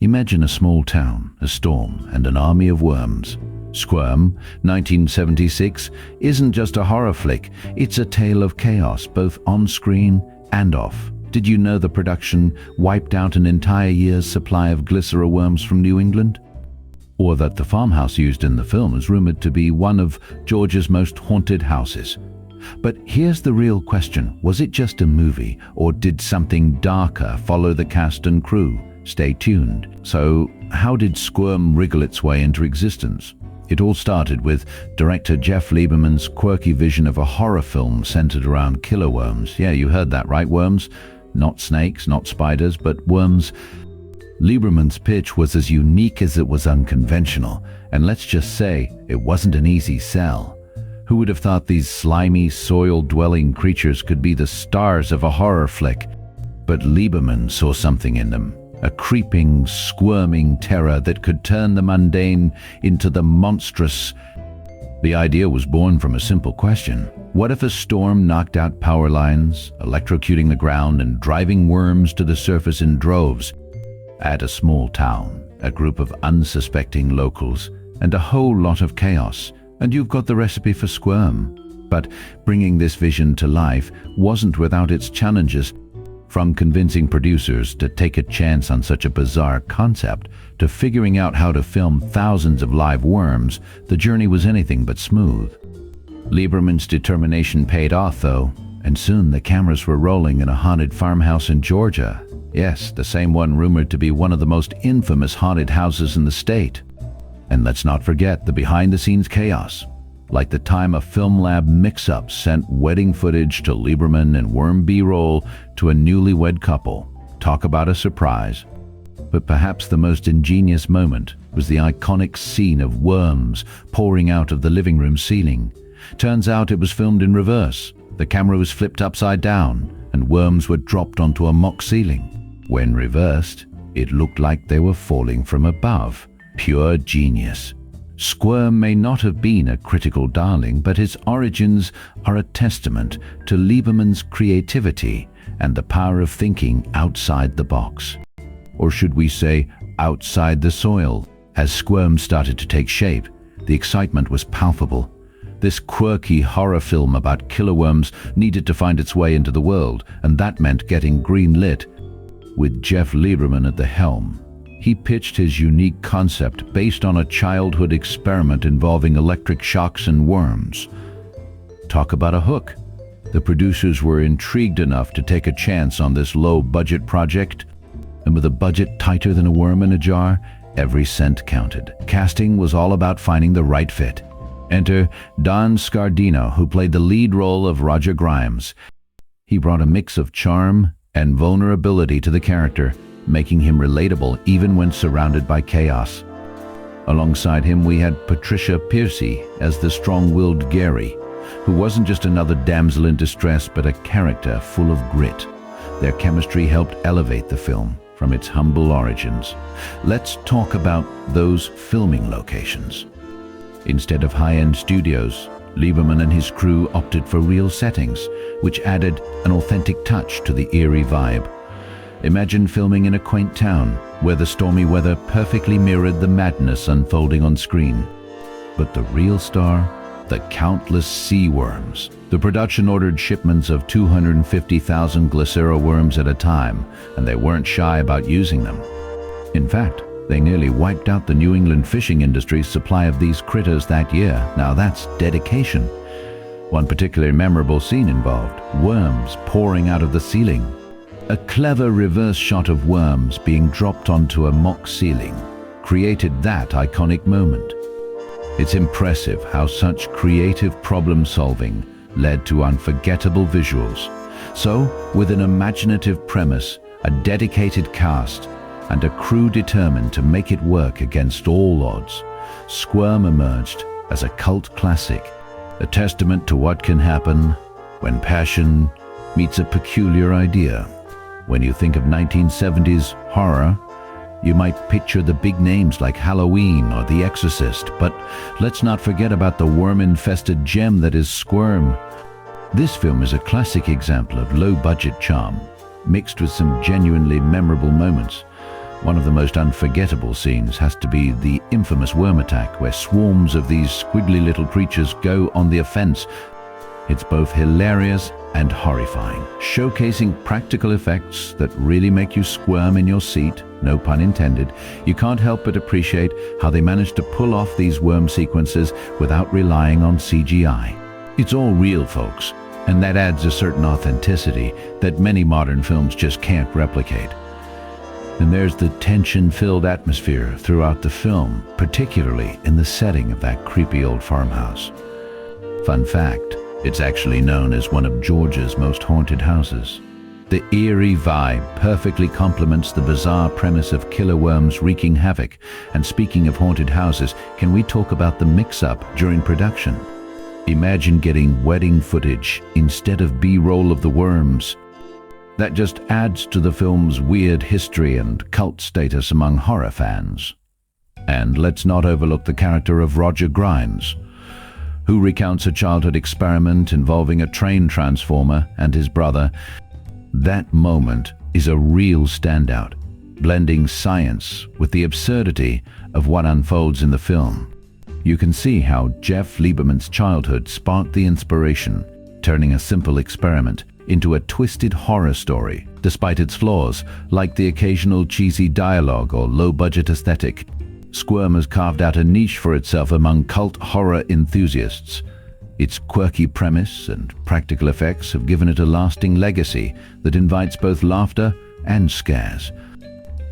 Imagine a small town, a storm, and an army of worms. Squirm, 1976, isn't just a horror flick, it's a tale of chaos, both on screen and off. Did you know the production wiped out an entire year's supply of glycera worms from New England? Or that the farmhouse used in the film is rumored to be one of Georgia's most haunted houses. But here's the real question. Was it just a movie, or did something darker follow the cast and crew? Stay tuned. So, how did Squirm wriggle its way into existence? It all started with director Jeff Lieberman's quirky vision of a horror film centered around killer worms. Yeah, you heard that right, worms. Not snakes, not spiders, but worms. Lieberman's pitch was as unique as it was unconventional, and let's just say, it wasn't an easy sell. Who would have thought these slimy, soil-dwelling creatures could be the stars of a horror flick? But Lieberman saw something in them, a creeping, squirming terror that could turn the mundane into the monstrous. The idea was born from a simple question. What if a storm knocked out power lines, electrocuting the ground and driving worms to the surface in droves? Add a small town, a group of unsuspecting locals, and a whole lot of chaos, and you've got the recipe for Squirm. But bringing this vision to life wasn't without its challenges. From convincing producers to take a chance on such a bizarre concept, to figuring out how to film thousands of live worms, the journey was anything but smooth. Lieberman's determination paid off, though, and soon the cameras were rolling in a haunted farmhouse in Georgia. Yes, the same one rumored to be one of the most infamous haunted houses in the state. And let's not forget the behind-the-scenes chaos, like the time a film lab mix-up sent wedding footage to Lieberman and worm B-roll to a newlywed couple. Talk about a surprise. But perhaps the most ingenious moment was the iconic scene of worms pouring out of the living room ceiling. Turns out it was filmed in reverse. The camera was flipped upside down, and worms were dropped onto a mock ceiling. When reversed, it looked like they were falling from above. Pure genius. Squirm may not have been a critical darling, but its origins are a testament to Lieberman's creativity and the power of thinking outside the box. Or should we say, outside the soil? As Squirm started to take shape, the excitement was palpable. This quirky horror film about killer worms needed to find its way into the world, and that meant getting green-lit. With Jeff Lieberman at the helm, he pitched his unique concept based on a childhood experiment involving electric shocks and worms. Talk about a hook. The producers were intrigued enough to take a chance on this low-budget project, and with a budget tighter than a worm in a jar, every cent counted. Casting was all about finding the right fit. Enter Don Scardino, who played the lead role of Roger Grimes. He brought a mix of charm and vulnerability to the character, making him relatable even when surrounded by chaos. Alongside him we had Patricia Piercy as the strong-willed Gary, who wasn't just another damsel in distress but a character full of grit. Their chemistry helped elevate the film from its humble origins. Let's talk about those filming locations. Instead of high-end studios, Lieberman and his crew opted for real settings, which added an authentic touch to the eerie vibe. Imagine filming in a quaint town, where the stormy weather perfectly mirrored the madness unfolding on screen. But the real star? The countless sea worms. The production ordered shipments of 250,000 glycera worms at a time, and they weren't shy about using them. In fact, they nearly wiped out the New England fishing industry's supply of these critters that year. Now that's dedication. One particularly memorable scene involved worms pouring out of the ceiling. A clever reverse shot of worms being dropped onto a mock ceiling created that iconic moment. It's impressive how such creative problem-solving led to unforgettable visuals. So, with an imaginative premise, a dedicated cast, and a crew determined to make it work against all odds, Squirm emerged as a cult classic, a testament to what can happen when passion meets a peculiar idea. When you think of 1970s horror, you might picture the big names like Halloween or The Exorcist, but let's not forget about the worm-infested gem that is Squirm. This film is a classic example of low-budget charm, mixed with some genuinely memorable moments. One of the most unforgettable scenes has to be the infamous worm attack, where swarms of these squiggly little creatures go on the offense. It's both hilarious and horrifying, showcasing practical effects that really make you squirm in your seat, no pun intended. You can't help but appreciate how they managed to pull off these worm sequences without relying on CGI. It's all real, folks, and that adds a certain authenticity that many modern films just can't replicate. And there's the tension-filled atmosphere throughout the film, particularly in the setting of that creepy old farmhouse. Fun fact, it's actually known as one of Georgia's most haunted houses. The eerie vibe perfectly complements the bizarre premise of killer worms wreaking havoc. And speaking of haunted houses, can we talk about the mix-up during production? Imagine getting wedding footage instead of B-roll of the worms. That just adds to the film's weird history and cult status among horror fans. And let's not overlook the character of Roger Grimes, who recounts a childhood experiment involving a train transformer and his brother. That moment is a real standout, blending science with the absurdity of what unfolds in the film. You can see how Jeff Lieberman's childhood sparked the inspiration, turning a simple experiment into a twisted horror story. Despite its flaws, like the occasional cheesy dialogue or low-budget aesthetic, Squirm has carved out a niche for itself among cult horror enthusiasts. Its quirky premise and practical effects have given it a lasting legacy that invites both laughter and scares.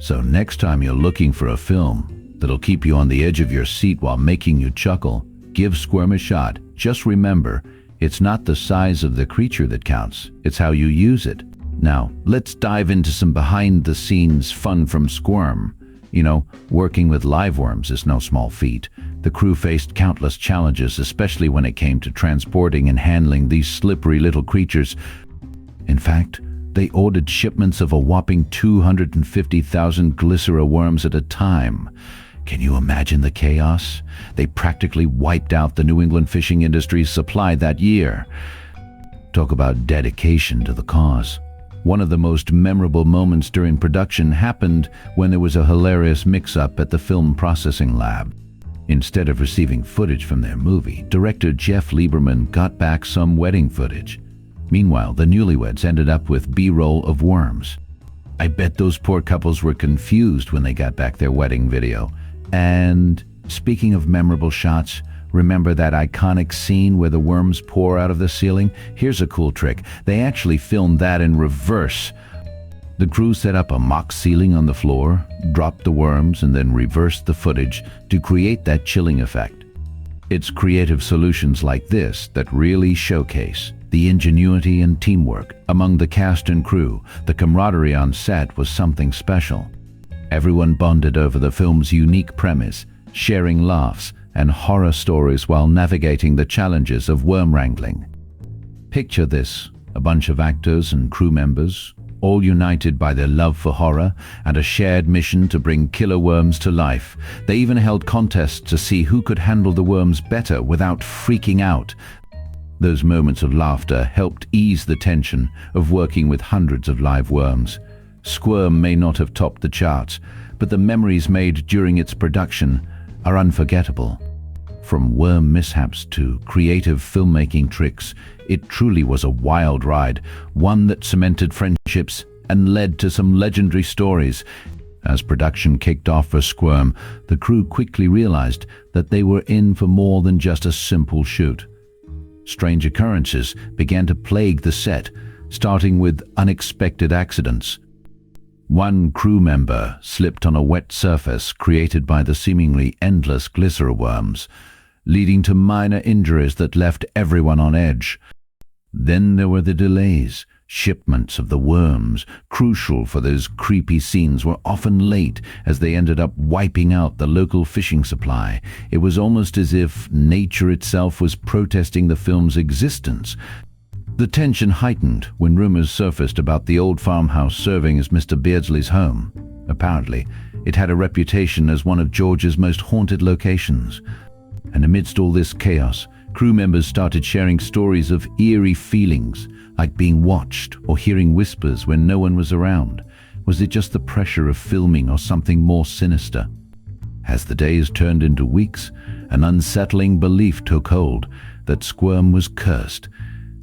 So next time you're looking for a film that'll keep you on the edge of your seat while making you chuckle, give Squirm a shot. Just remember, it's not the size of the creature that counts, it's how you use it. Now, let's dive into some behind-the-scenes fun from Squirm. You know, working with live worms is no small feat. The crew faced countless challenges, especially when it came to transporting and handling these slippery little creatures. In fact, they ordered shipments of a whopping 250,000 glycera worms at a time. Can you imagine the chaos? They practically wiped out the New England fishing industry's supply that year. Talk about dedication to the cause. One of the most memorable moments during production happened when there was a hilarious mix-up at the film processing lab. Instead of receiving footage from their movie, director Jeff Lieberman got back some wedding footage. Meanwhile, the newlyweds ended up with B-roll of worms. I bet those poor couples were confused when they got back their wedding video. And speaking of memorable shots, remember that iconic scene where the worms pour out of the ceiling? Here's a cool trick. They actually filmed that in reverse. The crew set up a mock ceiling on the floor, dropped the worms, and then reversed the footage to create that chilling effect. It's creative solutions like this that really showcase the ingenuity and teamwork among the cast and crew. The camaraderie on set was something special. Everyone bonded over the film's unique premise, sharing laughs and horror stories while navigating the challenges of worm wrangling. Picture this, a bunch of actors and crew members, all united by their love for horror and a shared mission to bring killer worms to life. They even held contests to see who could handle the worms better without freaking out. Those moments of laughter helped ease the tension of working with hundreds of live worms. Squirm may not have topped the charts, but the memories made during its production are unforgettable. From worm mishaps to creative filmmaking tricks, it truly was a wild ride, one that cemented friendships and led to some legendary stories. As production kicked off for Squirm, the crew quickly realized that they were in for more than just a simple shoot. Strange occurrences began to plague the set, starting with unexpected accidents. One crew member slipped on a wet surface created by the seemingly endless glycera worms, leading to minor injuries that left everyone on edge. Then there were the delays. Shipments of the worms, crucial for those creepy scenes, were often late as they ended up wiping out the local fishing supply. It was almost as if nature itself was protesting the film's existence. The tension heightened when rumors surfaced about the old farmhouse serving as Mr. Beardsley's home. Apparently, it had a reputation as one of Georgia's most haunted locations. And amidst all this chaos, crew members started sharing stories of eerie feelings, like being watched or hearing whispers when no one was around. Was it just the pressure of filming or something more sinister? As the days turned into weeks, an unsettling belief took hold that Squirm was cursed.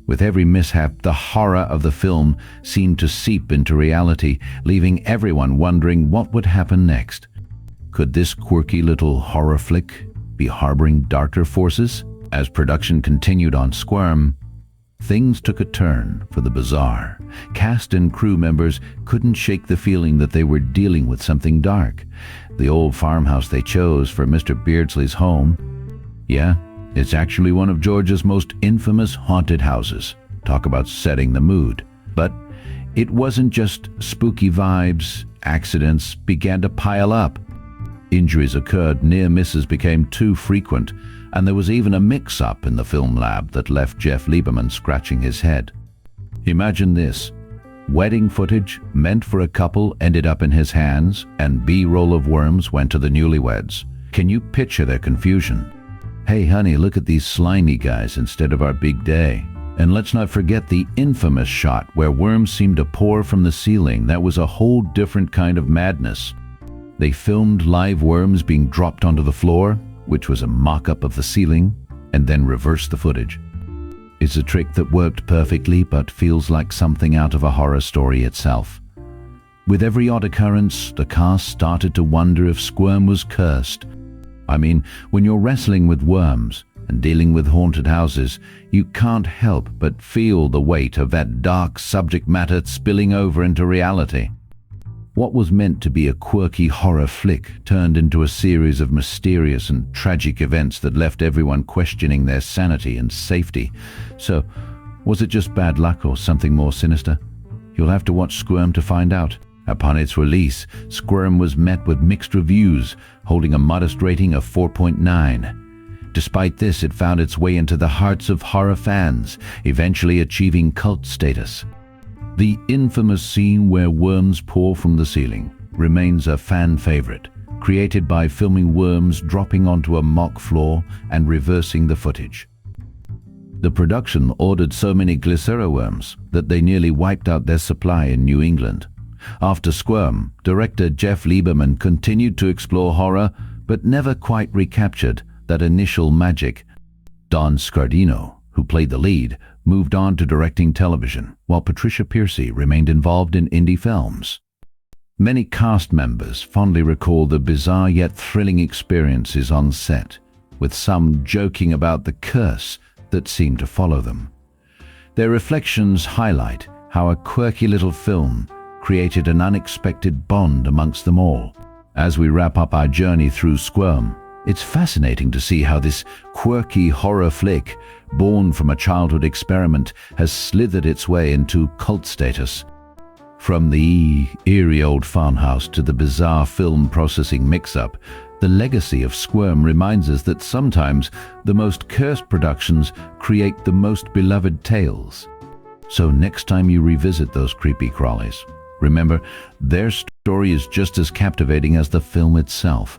With every mishap, the horror of the film seemed to seep into reality, leaving everyone wondering what would happen next. Could this quirky little horror flick be harboring darker forces? As production continued on Squirm, things took a turn for the bizarre. Cast and crew members couldn't shake the feeling that they were dealing with something dark. The old farmhouse they chose for Mr. Beardsley's home, yeah, it's actually one of Georgia's most infamous haunted houses. Talk about setting the mood. But it wasn't just spooky vibes. Accidents began to pile up. Injuries occurred, near misses became too frequent, and there was even a mix-up in the film lab that left Jeff Lieberman scratching his head. Imagine this. Wedding footage meant for a couple ended up in his hands, and B-roll of worms went to the newlyweds. Can you picture their confusion? Hey honey, look at these slimy guys instead of our big day. And let's not forget the infamous shot where worms seemed to pour from the ceiling. That was a whole different kind of madness. They filmed live worms being dropped onto the floor, which was a mock-up of the ceiling, and then reversed the footage. It's a trick that worked perfectly but feels like something out of a horror story itself. With every odd occurrence, the cast started to wonder if Squirm was cursed. I mean, when you're wrestling with worms and dealing with haunted houses, you can't help but feel the weight of that dark subject matter spilling over into reality. What was meant to be a quirky horror flick turned into a series of mysterious and tragic events that left everyone questioning their sanity and safety. So, was it just bad luck or something more sinister? You'll have to watch Squirm to find out. Upon its release, Squirm was met with mixed reviews, holding a modest rating of 4.9. Despite this, it found its way into the hearts of horror fans, eventually achieving cult status. The infamous scene where worms pour from the ceiling remains a fan favorite, created by filming worms dropping onto a mock floor and reversing the footage. The production ordered so many glycera worms that they nearly wiped out their supply in New England. After Squirm, director Jeff Lieberman continued to explore horror, but never quite recaptured that initial magic. Don Scardino, who played the lead, moved on to directing television, while Patricia Piercy remained involved in indie films. Many cast members fondly recall the bizarre yet thrilling experiences on set, with some joking about the curse that seemed to follow them. Their reflections highlight how a quirky little film created an unexpected bond amongst them all. As we wrap up our journey through Squirm, it's fascinating to see how this quirky horror flick, born from a childhood experiment, has slithered its way into cult status. From the eerie old farmhouse to the bizarre film processing mix-up, the legacy of Squirm reminds us that sometimes the most cursed productions create the most beloved tales. So next time you revisit those creepy crawlies, remember, their story is just as captivating as the film itself.